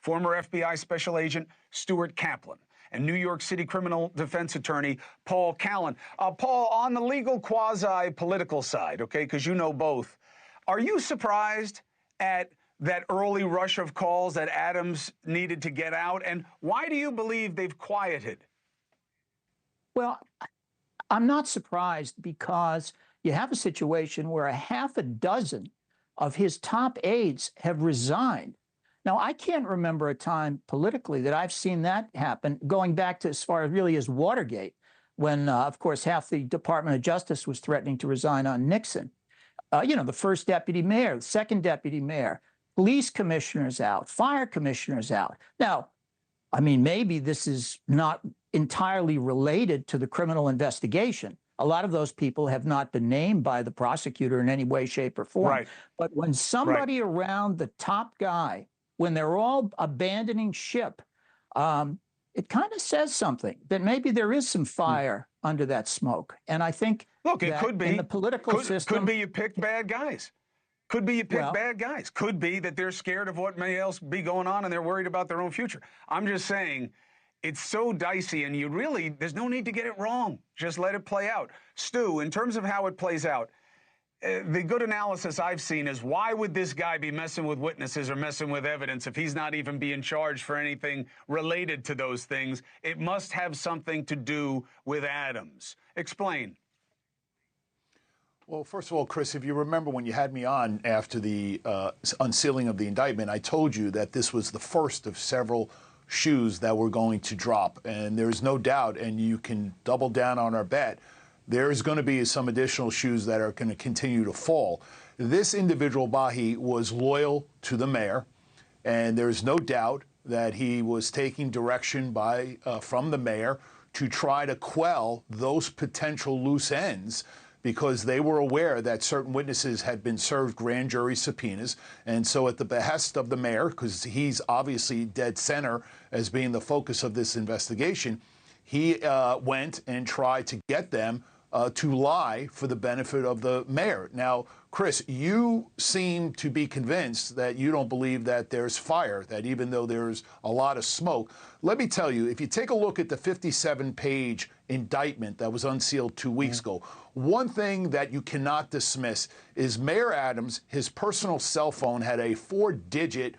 former FBI Special Agent Stuart Kaplan, and New York City criminal defense attorney Paul Callan. Paul, on the legal quasi-political side, okay, because you know both, are you surprised at that early rush of calls that Adams needed to get out? And why do you believe they've quieted? Well, I'm not surprised because you have a situation where a half a dozen of his top aides have resigned. Now, I can't remember a time politically that I've seen that happen, going back to as far as really as Watergate, when, of course, half the Department of Justice was threatening to resign on Nixon. The first deputy mayor, the second deputy mayor, police commissioners out, fire commissioners out. Now, I mean, maybe this is not entirely related to the criminal investigation. A lot of those people have not been named by the prosecutor in any way, shape, or form. Right. But when somebody around the top guy, when they're all abandoning ship, it kind of says something that maybe there is some fire under that smoke. And I think, look, it could be in the political system, could be you picked bad guys. Could be you picked bad guys. Could be that they're scared of what may else be going on and they're worried about their own future. I'm just saying it's so dicey, and there's no need to get it wrong. Just let it play out. Stu, in terms of how it plays out, the good analysis I've seen is, why would this guy be messing with witnesses or messing with evidence if he's not even being charged for anything related to those things? It must have something to do with Adams. Explain. Well, first of all, Chris, if you remember when you had me on after the unsealing of the indictment, I told you that this was the first of several shoes that were going to drop. And there's no doubt, and you can double down on our bet, there's going to be some additional shoes that are going to continue to fall. This individual, Bahi, was loyal to the mayor, and there's no doubt that he was taking direction from the mayor to try to quell those potential loose ends, because they were aware that certain witnesses had been served grand jury subpoenas. And so at the behest of the mayor, because he's obviously dead center as being the focus of this investigation, he went and tried to get them to lie for the benefit of the mayor. Now, Chris, you seem to be convinced that you don't believe that there's fire, that even though there's a lot of smoke. Let me tell you, if you take a look at the 57-page indictment that was unsealed 2 weeks ago, one thing that you cannot dismiss is Mayor Adams, his personal cell phone had a 4-digit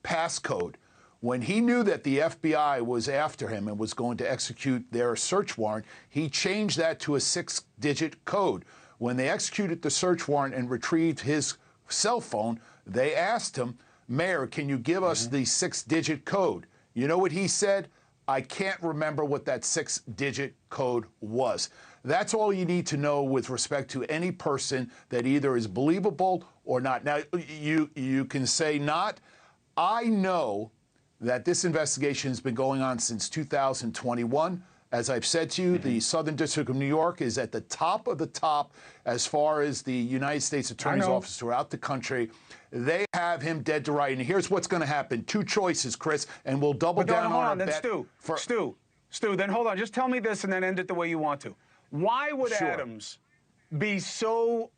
passcode. When he knew that the FBI was after him and was going to execute their search warrant, he changed that to a 6-digit code. When they executed the search warrant and retrieved his cell phone, they asked him, "Mayor, can you give us the 6-digit code?" You know what he said? "I can't remember what that 6-digit code was." That's all you need to know with respect to any person that either is believable or not. Now, you can say not. I know that this investigation has been going on since 2021. As I've said to you, the Southern District of New York is at the top of the top as far as the United States Attorney's Office throughout the country. They have him dead to right. And here's what's going to happen. Two choices, Chris, and we'll double down on our bet. Stu, then hold on. Just tell me this and then end it the way you want to. Why would Adams be so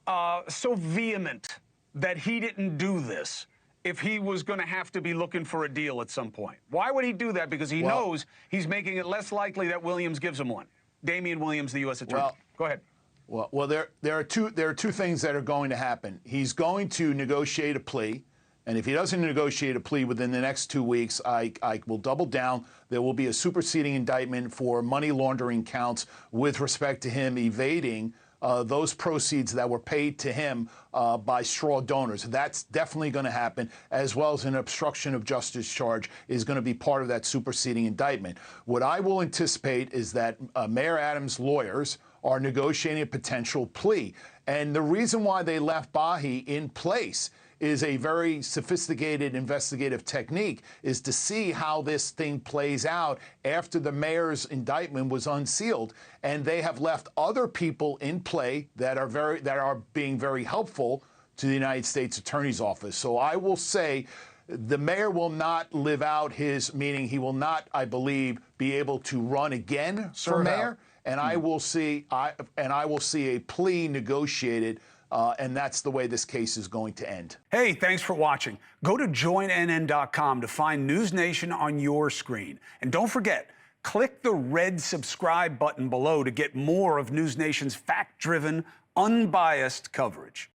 vehement that he didn't do this if he was going to have to be looking for a deal at some point? Why would he do that? Because he knows he's making it less likely that Williams gives him one. Damian Williams, the U.S. Attorney. Go ahead. Well, there are two things that are going to happen. He's going to negotiate a plea, and if he doesn't negotiate a plea within the next 2 weeks, I will double down. There will be a superseding indictment for money laundering counts with respect to him evading those proceeds that were paid to him by straw donors. That's definitely going to happen, as well as an obstruction of justice charge is going to be part of that superseding indictment. What I will anticipate is that Mayor Adams' lawyers are negotiating a potential plea. And the reason why they left Bahi in place is a very sophisticated investigative technique, is to see how this thing plays out after the mayor's indictment was unsealed. And they have left other people in play that are being very helpful to the United States Attorney's Office. So I will say the mayor will not live out his, meaning he will not, I believe, be able to run again for mayor. And I will see a plea negotiated and that's the way this case is going to end. Hey, thanks for watching. Go to joinnn.com to find NewsNation on your screen. And don't forget, click the red subscribe button below to get more of NewsNation's fact-driven, unbiased coverage.